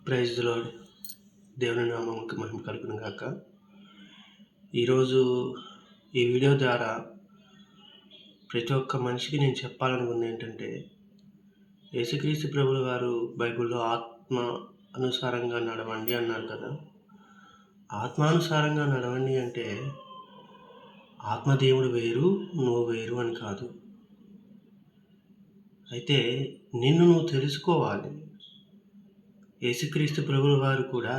Praise the lord. దేవుని నామముకి మహిమ కలుగును గాక. ఈరోజు ఈ వీడియో ద్వారా ప్రతి ఒక్క మనిషికి నేను చెప్పాలనుకుంది ఏంటంటే, యేసుక్రీస్తు ప్రభుల వారు బైబిల్లో ఆత్మ అనుసారంగా నడవండి అన్నారు కదా. ఆత్మానుసారంగా నడవండి అంటే ఆత్మదేవుడు వేరు, నువ్వు వేరు అని కాదు. అయితే నిన్ను నువ్వు తెలుసుకోవాలి. యేసుక్రీస్తు ప్రభుల వారు కూడా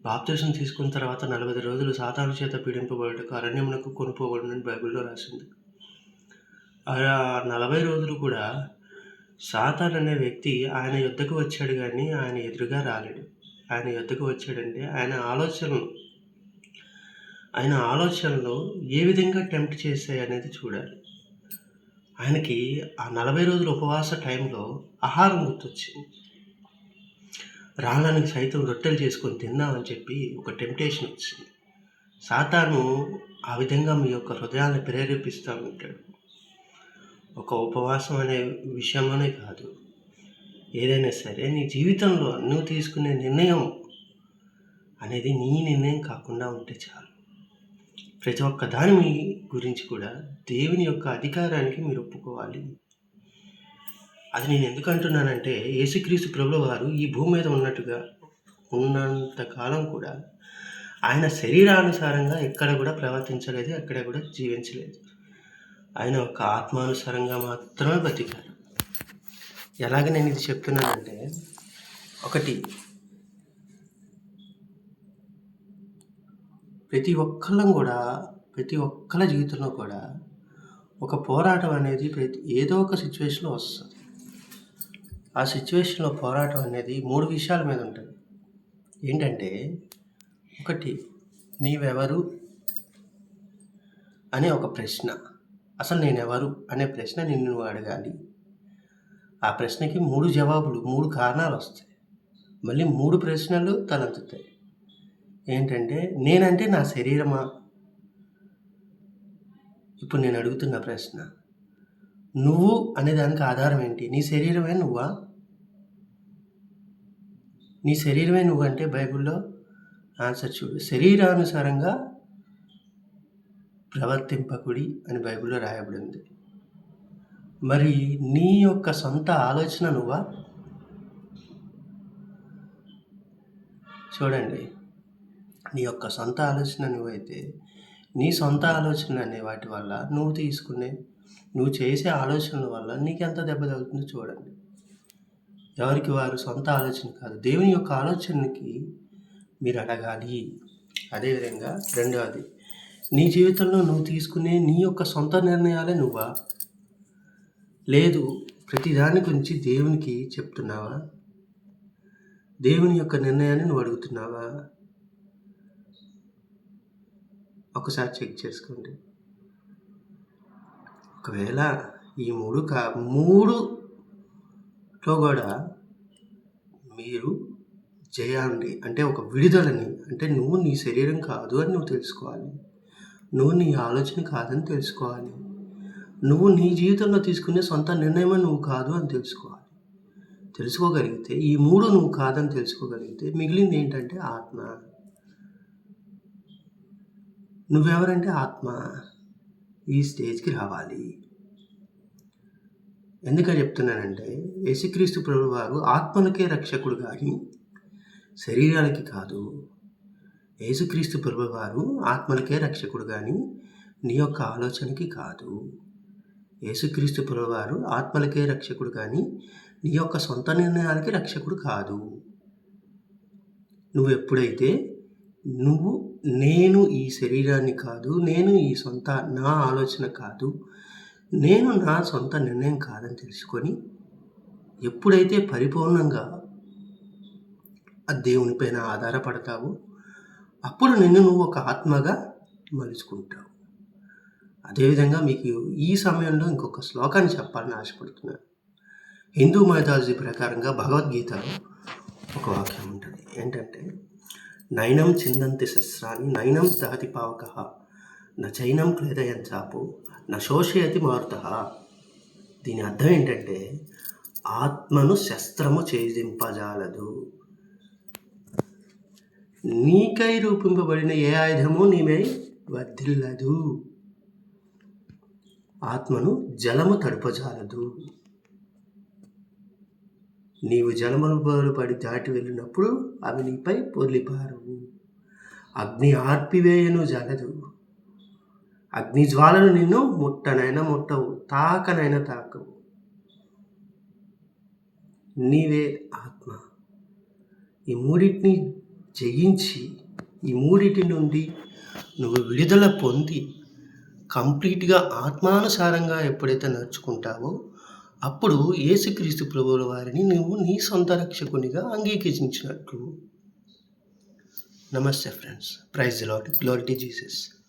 బాప్తిసం తీసుకున్న తర్వాత 40 రోజులు సాతాను చేత పీడింపబడుటకు అరణ్యమునకు కొనుపోబడునని బైబిల్లో రాసింది. ఆ 40 రోజులు కూడా సాతాను అనే వ్యక్తి ఆయన యొద్దకు వచ్చాడు కానీ ఆయన ఎదురుగా రాలేడు. ఆయన యొద్దకు వచ్చాడంటే ఆయన ఆలోచనలు ఏ విధంగా టెంప్ట్ చేస్తాయి అనేది చూడాలి. ఆయనకి ఆ 40 రోజుల ఉపవాస టైంలో ఆహారం గుర్తొచ్చింది. రాళ్ళని సైతం రొట్టెలు చేసుకొని తిందామని చెప్పి ఒక టెంప్టేషన్ వచ్చింది. సాతాను ఆ విధంగా మీ యొక్క హృదయాన్ని ప్రేరేపిస్తూ ఉంటాడు. ఒక ఉపవాసం అనే విషయంలోనే కాదు, ఏదైనా సరే నీ జీవితంలో నువ్వు తీసుకునే నిర్ణయం అనేది నీ నిర్ణయం కాకుండా ఉంటే చాలు. ప్రతి ఒక్క దాని గురించి కూడా దేవుని యొక్క అధికారానికి మీరు ఒప్పుకోవాలి. అది నేను ఎందుకు అంటున్నానంటే, యేసుక్రీస్తు ప్రభుల వారు ఈ భూమి మీద ఉన్నంత కాలం కూడా ఆయన శరీరానుసారంగా ఎక్కడ కూడా ప్రవర్తించలేదు, ఎక్కడ కూడా జీవించలేదు. ఆయన ఒక ఆత్మానుసారంగా మాత్రమే బతికారు. ఎలాగ నేను ఇది చెప్తున్నానంటే, ఒకటి, ప్రతి ఒక్కళ్ళ జీవితంలో కూడా ఒక పోరాటం అనేది ఏదో ఒక సిచ్యువేషన్లో వస్తుంది. ఆ సిచ్యువేషన్లో పోరాటం అనేది 3 విషయాల మీద ఉంటుంది. ఏంటంటే, ఒకటి, నీవెవరు అనే ఒక ప్రశ్న. అసలు నేనెవరు అనే ప్రశ్న నిన్ను నువ్వు అడగాలి. ఆ ప్రశ్నకి 3 జవాబులు, 3 కారణాలు వస్తాయి. మళ్ళీ 3 ప్రశ్నలు తలెత్తుతాయి. ఏంటంటే, నేనంటే నా శరీరమా? ఇప్పుడు నేను అడుగుతున్న ప్రశ్న, నువ్వు అనే దానికి ఆధారం ఏంటి? నీ శరీరమే నువ్వా? నీ శరీరమే నువ్వు అంటే బైబిల్లో ఆన్సర్ చూడు, శరీరానుసారంగా ప్రవర్తింపకుడి అని బైబిల్లో రాయబడింది. మరి నీ యొక్క సొంత ఆలోచన నువ్వా? చూడండి, నీ యొక్క సొంత ఆలోచన నువ్వైతే, నీ సొంత ఆలోచన అనే వాటి వల్ల నువ్వు చేసే ఆలోచనల వల్ల నీకెంత దెబ్బ తగులుతుందో చూడండి. ఎవరికి వారు సొంత ఆలోచన కాదు, దేవుని యొక్క ఆలోచనకి మీరు అడగాలి. అదేవిధంగా రెండవది, నీ జీవితంలో నువ్వు తీసుకునే నీ యొక్క సొంత నిర్ణయాలే నువ్వా? లేదు, ప్రతి దాని గురించి దేవునికి చెప్తున్నావా? దేవుని యొక్క నిర్ణయాన్ని నువ్వు అడుగుతున్నావా? ఒకసారి చెక్ చేసుకోండి. ఒకవేళ ఈ 3లో కూడా మీరు జయాన్ని అంటే ఒక విడుదలని, అంటే నువ్వు నీ శరీరం కాదు అని నువ్వు తెలుసుకోవాలి, నువ్వు నీ ఆలోచన కాదని తెలుసుకోవాలి, నువ్వు నీ జీవితంలో తీసుకునే సొంత నిర్ణయం నువ్వు కాదు అని తెలుసుకోగలిగితే, ఈ 3 నువ్వు కాదని తెలుసుకోగలిగితే మిగిలింది ఏంటంటే ఆత్మ. నువ్వెవరంటే ఆత్మ. ఈ స్టేజ్కి రావాలి. ఎందుకని చెప్తున్నానంటే, యేసుక్రీస్తు ప్రభువు వారు ఆత్మలకే రక్షకుడు కానీ శరీరాలకి కాదు. యేసుక్రీస్తు ప్రభువు వారు ఆత్మలకే రక్షకుడు కానీ నీ యొక్క ఆలోచనకి కాదు. యేసుక్రీస్తు ప్రభువు వారు ఆత్మలకే రక్షకుడు కానీ నీ యొక్క సొంత నిర్ణయాలకి రక్షకుడు కాదు. నువ్వు ఎప్పుడైతే నేను ఈ శరీరాన్ని కాదు, నేను ఈ నా ఆలోచన కాదు, నేను నా సొంత నిర్ణయం కాదని తెలుసుకొని ఎప్పుడైతే పరిపూర్ణంగా ఆ దేవునిపైన ఆధారపడతావో, అప్పుడు నువ్వు ఒక ఆత్మగా మలుచుకుంటావు. అదేవిధంగా మీకు ఈ సమయంలో ఇంకొక శ్లోకాన్ని చెప్పాలని ఆశపడుతున్నాను. హిందూ మైథాలజీ ప్రకారంగా భగవద్గీతలో ఒక వాక్యం ఉంటుంది. ఏంటంటే, నైనం చిందంతి శస్త్రాన్ని నైనం దహతి పావకః నైనం క్లేదయం చాపు న శోషయతి మారుతః. దీని అర్థం ఏంటంటే, ఆత్మను శస్త్రము ఛేదింపజాలదు. నీకై రూపింపబడిన ఏ ఆయుధము నీమై వర్ధిల్లదు. ఆత్మను జలము తడుపజాలదు. నీవు జలములు పడి దాటి వెళ్ళినప్పుడు అవి నీపై పొర్లిపారవు. అగ్ని ఆర్పివేయను జాలదు. అగ్ని జ్వాలలు నిన్ను ముట్టనైనా ముట్టవు, తాకనైనా తాకవు. నీవే ఆత్మ. ఈ మూడింటిని జయించి, ఈ మూడింటి నుండి నువ్వు విడుదల పొంది కంప్లీట్గా ఆత్మానుసారంగా ఎప్పుడైతే నడుచుకుంటావో అప్పుడు యేసుక్రీస్తు ప్రభువుల వారిని నువ్వు నీ సొంత రక్షకునిగా అంగీకరించినట్లు. నమస్తే friends. Praise the Lord. Glory to Jesus.